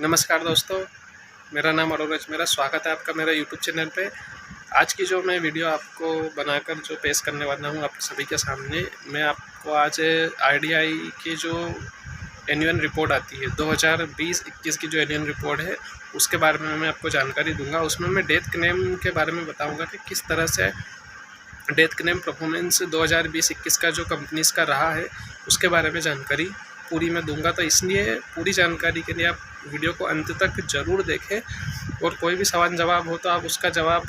नमस्कार दोस्तों, मेरा नाम अरोरज, मेरा स्वागत है आपका मेरा यूट्यूब चैनल पे। आज की जो मैं वीडियो आपको बनाकर जो पेश करने वाला हूँ आप सभी के सामने, मैं आपको आज आरडीआई की जो एनुअल रिपोर्ट आती है 2020-21 की जो एनुअल रिपोर्ट है उसके बारे में मैं आपको जानकारी दूंगा। उसमें मैं डेथ क्लेम के बारे में बताऊंगा कि किस तरह से डेथ क्लेम परफॉर्मेंस 2020-21 का जो कंपनीज़ का रहा है उसके बारे में जानकारी पूरी मैं दूंगा। तो इसलिए पूरी जानकारी के लिए आप वीडियो को अंत तक ज़रूर देखें और कोई भी सवाल जवाब हो तो आप उसका जवाब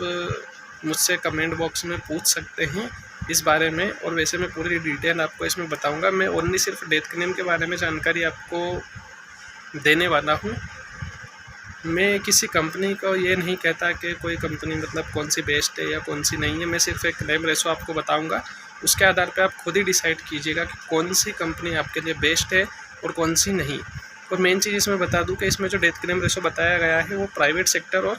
मुझसे कमेंट बॉक्स में पूछ सकते हैं इस बारे में। और वैसे मैं पूरी डिटेल आपको इसमें बताऊंगा। मैं ओनली सिर्फ डेथ क्लेम के बारे में जानकारी आपको देने वाला हूँ। मैं किसी कंपनी को ये नहीं कहता कि कोई कंपनी मतलब कौन सी बेस्ट है या कौन सी नहीं है। मैं सिर्फ एक क्लेम रेशो आपको बताऊंगा, उसके आधार पे आप खुद ही डिसाइड कीजिएगा कि कौन सी कंपनी आपके लिए बेस्ट है और कौन सी नहीं। और मेन चीज़ इसमें बता दूं कि इसमें जो डेथ क्लेम रेशो बताया गया है वो प्राइवेट सेक्टर और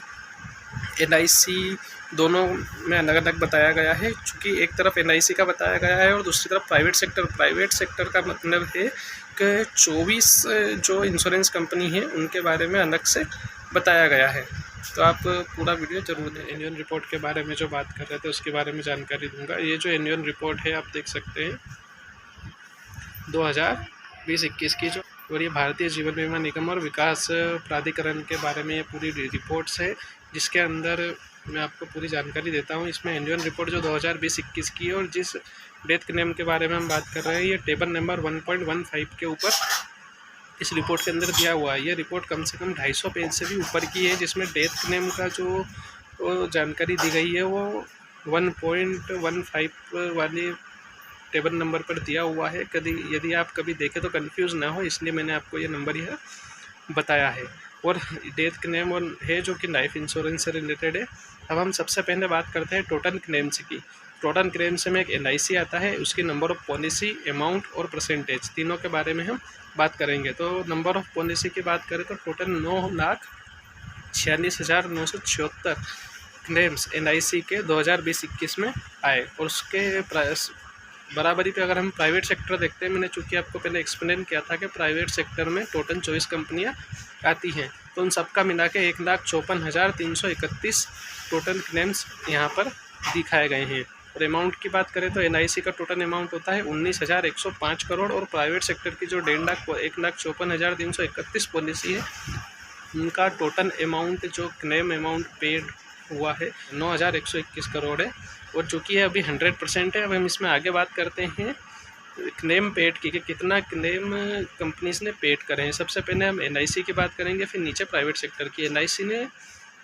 एलआईसी दोनों में अलग अलग बताया गया है। चूँकि एक तरफ एलआईसी का बताया गया है और दूसरी तरफ प्राइवेट सेक्टर का मतलब है कि 24 जो इंश्योरेंस कंपनी है उनके बारे में अलग से बताया गया है। तो आप पूरा वीडियो जरूर दें। एनुअल रिपोर्ट के बारे में जो बात कर रहे थे उसके बारे में जानकारी दूंगा। ये जो एनुअल रिपोर्ट है आप देख सकते हैं 2020-21 की जो, और ये भारतीय जीवन बीमा निगम और विकास प्राधिकरण के बारे में ये पूरी रिपोर्ट्स है जिसके अंदर मैं आपको पूरी जानकारी देता हूँ। इसमें एनुअल रिपोर्ट जो 2020-21 की है और जिस डेथ क्लेम के बारे में हम बात कर रहे हैं ये टेबल नंबर 1.15 के ऊपर इस रिपोर्ट के अंदर दिया हुआ है। ये रिपोर्ट कम से कम 250 पेज से भी ऊपर की है, जिसमें डेथ क्लेम का जो जानकारी दी गई है वो 1.15 वाली टेबल नंबर पर दिया हुआ है। यदि आप कभी देखें तो कंफ्यूज ना हो, इसलिए मैंने आपको ये नंबर यह बताया है। और डेथ क्लेम और है जो कि लाइफ इंश्योरेंस से रिलेटेड है। अब हम सबसे पहले बात करते हैं टोटल क्लेम्स की। टोटल क्लेम्स में एक एलआईसी आता है, उसकी नंबर ऑफ पॉलिसी, अमाउंट और परसेंटेज, तीनों के बारे में हम बात करेंगे। तो नंबर ऑफ पॉलिसी की बात करें तो टोटल 9,46,976 क्लेम्स एलआईसी के 2020-21 में आए। और उसके बराबरी पे अगर हम प्राइवेट सेक्टर देखते हैं, मैंने चूँकि आपको पहले एक्सप्लेन किया था कि प्राइवेट सेक्टर में टोटल 24 कंपनियां आती हैं, तो उन सबका मिला के 1,54,331 टोटल क्लेम्स यहाँ पर दिखाए गए हैं। और अमाउंट की बात करें तो एनआईसी का टोटल अमाउंट होता है 19,105 करोड़ और प्राइवेट सेक्टर की जो 1,54,331 पॉलिसी है उनका टोटल अमाउंट जो क्लेम अमाउंट पेड हुआ है 9,121 करोड़ है। और चूँकि ये अभी 100% है, अब हम इसमें आगे बात करते हैं क्लेम पेड की कि कितना क्लेम कंपनीज ने पेड करे हैं। सबसे पहले हम एनआईसी की बात करेंगे, फिर नीचे प्राइवेट सेक्टर की। एनआईसी ने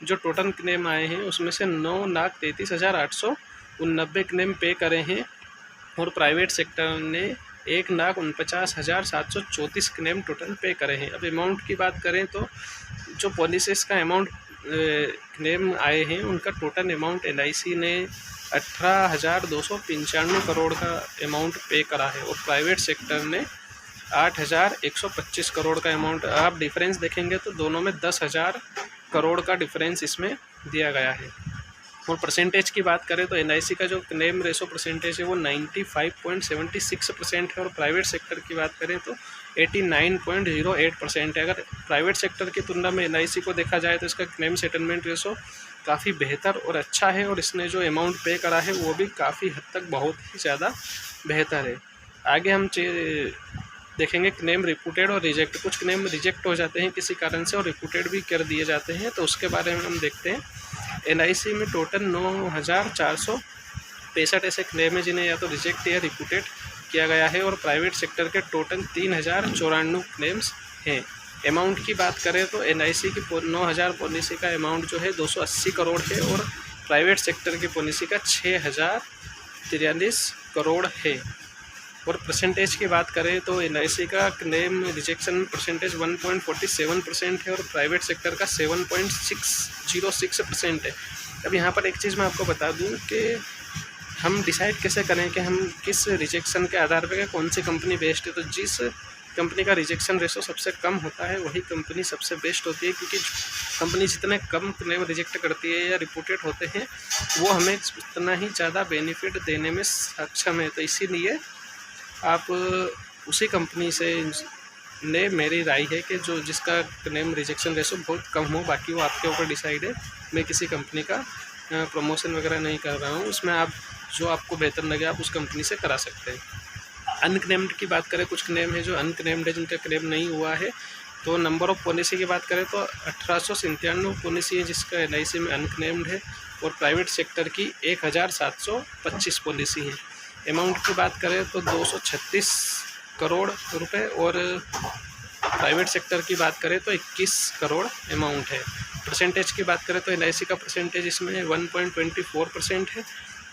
जो टोटल क्लेम आए हैं उसमें से 9,33,889 क्लेम पे करे हैं और प्राइवेट सेक्टर ने 1,49,734 क्लेम टोटल पे करे हैं। अब अमाउंट की बात करें तो जो पॉलिसीज़ का अमाउंट क्लेम आए हैं उनका टोटल अमाउंट एलआईसी ने 18,295 करोड़ का अमाउंट पे करा है और प्राइवेट सेक्टर ने 8,125 करोड़ का अमाउंट। आप डिफरेंस देखेंगे तो दोनों में 10,000 करोड़ का डिफरेंस इसमें दिया गया है। और परसेंटेज की बात करें तो एनआईसी का जो क्लेम रेशो परसेंटेज है वो 95.76% है और प्राइवेट सेक्टर की बात करें तो 89.08% है। अगर प्राइवेट सेक्टर की तुलना में एनआईसी को देखा जाए तो इसका क्लेम सेटलमेंट रेशो काफ़ी बेहतर और अच्छा है और इसने जो अमाउंट पे करा है वो भी काफ़ी हद तक बहुत ही ज़्यादा बेहतर है। आगे हम देखेंगे क्लेम रिपोर्टेड और रिजेक्ट। कुछ क्लेम रिजेक्ट हो जाते हैं किसी कारण से और रिपोर्टेड भी कर दिए जाते हैं, तो उसके बारे में हम देखते हैं। एलआईसी में टोटल 9,465 ऐसे क्लेम है जिन्हें या तो रिजेक्ट या रिपोर्टेड किया गया है और प्राइवेट सेक्टर के टोटल 3,094 क्लेम्स हैं। अमाउंट की बात करें तो एनआईसी की 9,000 पॉलिसी का अमाउंट जो है 280 करोड़ है और प्राइवेट सेक्टर की पॉलिसी का 6,043 करोड़ है। और परसेंटेज की बात करें तो एलआईसी का क्लेम रिजेक्शन परसेंटेज 1.47% है और प्राइवेट सेक्टर का 7.606% है। अब यहाँ पर एक चीज़ मैं आपको बता दूँ कि हम डिसाइड कैसे करें कि हम किस रिजेक्शन के आधार पर कौन सी कंपनी बेस्ट है। तो जिस कंपनी का रिजेक्शन रेशो सबसे कम होता है वही कंपनी सबसे बेस्ट होती है, क्योंकि कंपनी जितने कम क्लेम रिजेक्ट करती है या रिपोर्टेड होते हैं वो हमें उतना ही ज़्यादा बेनिफिट देने में सक्षम है। तो इसीलिए आप उसी कंपनी से ने मेरी राय है कि जो जिसका क्लेम रिजेक्शन रेशो बहुत कम हो, बाकी वो आपके ऊपर डिसाइड है। मैं किसी कंपनी का प्रमोशन वगैरह नहीं कर रहा हूँ, उसमें आप जो आपको बेहतर लगे आप उस कंपनी से करा सकते हैं। अनक्लेम्ड की बात करें, कुछ क्लेम है जो अनक्लेम्ड है, जिनका क्लेम नहीं हुआ है। तो नंबर ऑफ़ पॉलिसी की बात करें तो 1897 पॉलिसी है जिसका LIC में अनक्लेम्ड है, और प्राइवेट सेक्टर की 1725 पॉलिसी है। अमाउंट की बात करें तो 236 करोड़ रुपए, और प्राइवेट सेक्टर की बात करें तो 21 करोड़ अमाउंट है। परसेंटेज की बात करें तो LIC का परसेंटेज इसमें 1.24% है,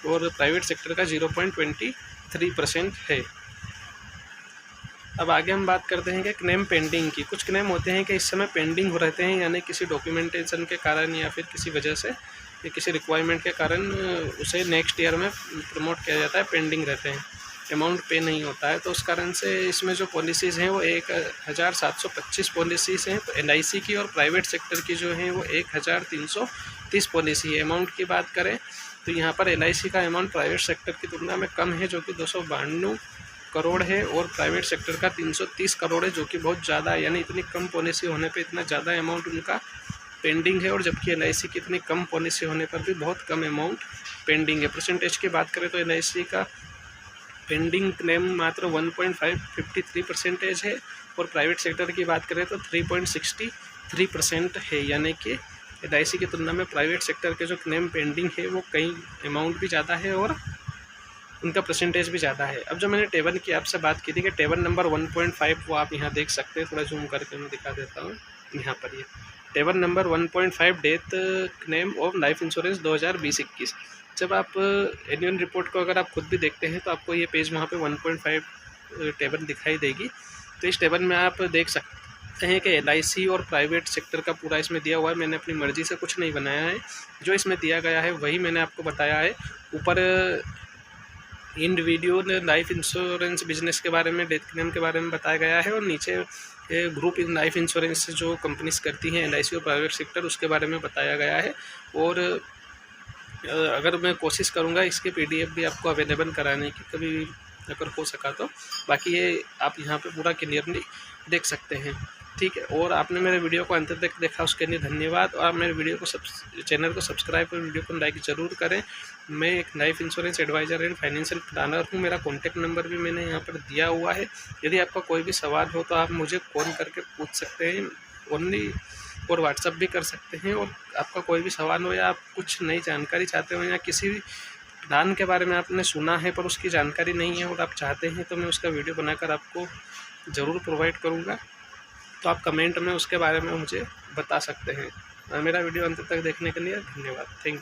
और प्राइवेट सेक्टर का 0.23% है। अब आगे हम बात करते हैं कि क्लेम पेंडिंग की। कुछ क्लेम होते हैं कि इस समय पेंडिंग हो रहते हैं, यानी किसी डॉक्यूमेंटेशन के कारण या फिर किसी वजह से या किसी रिक्वायरमेंट के कारण उसे नेक्स्ट ईयर में प्रमोट किया जाता है, पेंडिंग रहते हैं, अमाउंट पे नहीं होता है। तो उस कारण से इसमें जो पॉलिसीज़ हैं वो 1725 पॉलिसीज़ हैं LIC की, और प्राइवेट सेक्टर की जो हैं वो 1330 पॉलिसी है। अमाउंट की बात करें तो यहाँ पर LIC का अमाउंट प्राइवेट सेक्टर की तुलना में कम है, जो कि 292 करोड़ है, और प्राइवेट सेक्टर का 330 करोड़ है, जो कि बहुत ज़्यादा है। यानी इतनी कम पॉलिसी होने पे इतना ज़्यादा अमाउंट उनका पेंडिंग है, और जबकि LIC की इतनी कम पॉलिसी होने पर भी बहुत कम अमाउंट पेंडिंग है। परसेंटेज की बात करें तो LIC का पेंडिंग क्लेम मात्र 1.53% है, और प्राइवेट सेक्टर की बात करें तो 3.63% है। यानी कि LIC की तुलना में प्राइवेट सेक्टर के जो क्लेम पेंडिंग है वो कई अमाउंट भी ज़्यादा है, और उनका परसेंटेज भी ज़्यादा है। अब जो मैंने टेबल की आपसे बात की थी कि टेबल नंबर 1.5 वो आप यहाँ देख सकते हैं, थोड़ा जूम करके मैं दिखा देता हूँ। यहाँ पर ये table number 1.5 death claim of life insurance 2020-21। जब आप एनुअल रिपोर्ट को अगर आप खुद भी देखते हैं तो आपको ये पेज वहाँ पे 1.5 टेबल दिखाई देगी। तो इस टेबल में आप देख सकते हैं कि LIC और प्राइवेट सेक्टर का पूरा इसमें दिया हुआ है। मैंने अपनी मर्ज़ी से कुछ नहीं बनाया है, जो इसमें दिया गया है वही मैंने आपको बताया है। ऊपर इंडिविजुअल लाइफ इंश्योरेंस बिजनेस के बारे में, डेथ क्लेम के बारे में बताया गया है, और नीचे ग्रुप इन लाइफ इंश्योरेंस जो कंपनीज करती हैं LIC और प्राइवेट सेक्टर, उसके बारे में बताया गया है। और अगर मैं कोशिश करूंगा इसके PDF भी आपको अवेलेबल कराने की, कभी अगर हो सका तो। बाकी ये आप यहाँ पे पूरा क्लियरली देख सकते हैं, ठीक है। और आपने मेरे वीडियो को अंत तक देखा उसके लिए धन्यवाद, और आप मेरे वीडियो को चैनल को सब्सक्राइब और वीडियो को लाइक ज़रूर करें। मैं एक life insurance advisor and financial planner हूँ। मेरा कॉन्टैक्ट नंबर भी मैंने यहाँ पर दिया हुआ है। यदि आपका कोई भी सवाल हो तो आप मुझे कॉल करके पूछ सकते हैं ओनली, और व्हाट्सअप भी कर सकते हैं। और आपका कोई भी सवाल हो, या आप कुछ नई जानकारी चाहते हो, या किसी भी प्लान के बारे में आपने सुना है पर उसकी जानकारी नहीं है और आप चाहते हैं, तो मैं उसका वीडियो बनाकर आपको ज़रूर प्रोवाइड करूँगा। तो आप कमेंट में उसके बारे में मुझे बता सकते हैं। मेरा वीडियो अंत तक देखने के लिए धन्यवाद। Thank you.